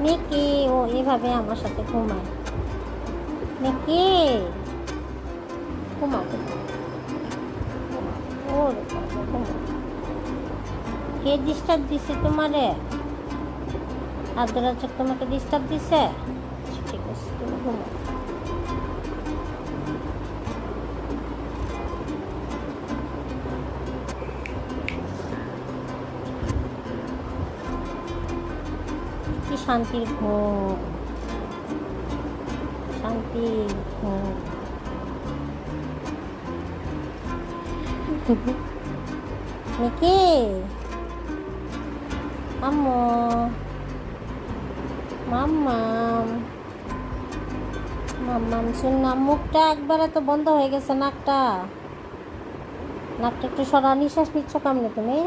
Mickey ও এভাবে আমার সাথে ঘুমায়। মিকি ঘুমাও ঘুমাও। ওরে বাবা ঘুমাও। কে ডিস্টার্ব দিছে তোমারে? আব্দুল রাজ্জাক তোমাকে ডিস্টার্ব দিছে? আচ্ছা, ঠিক আছে, তুমি ঘুমাও। কি শান্তির ঘুম, শান্তির ঘুম। মিকি আম্মু মাম্মাম মাম্মাম শুনলাম মুখটা একবারে তো বন্ধ হয়ে গেছে, নাকটা একটু সরা। নিঃশ্বাস নিচ্ছ কেমনে তুমি?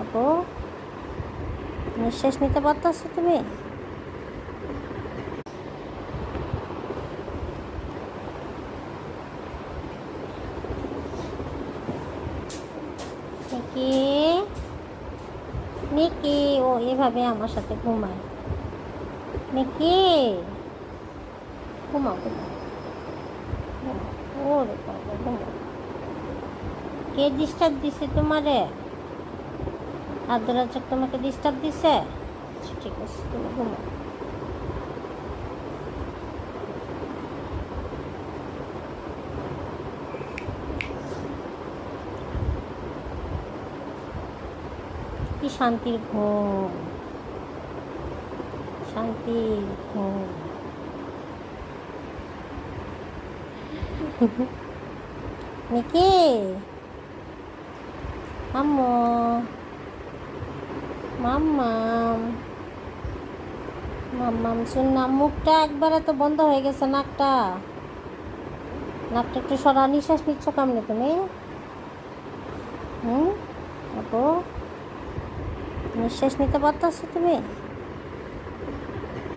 আপু নিঃশ্বাস নিতে পারতেছো তুমি? মিকি মিকি ও এভাবে আমার সাথে ঘুমায়। মিকি ঘুমাও ঘুমাও। ওরে বাবা ঘুমাও। কে ডিস্টার্ব দিছে তোমারে? আব্দুল রাজ্জাক তোমাকে ডিস্টার্ব দিছে? আচ্ছা, ঠিক আছে, তুমি ঘুমাও। কি শান্তির ঘুম, শান্তির ঘুম। মিকি আম্মু মাম্মাম মাম্মাম শুনলাম মুখটা একবারে তো বন্ধ হয়ে গেছে, নাকটা একটু সরা। নিঃশ্বাস নিচ্ছ কেমনে তুমি? আপু নিঃশ্বাস নিতে পারতেছো তুমি?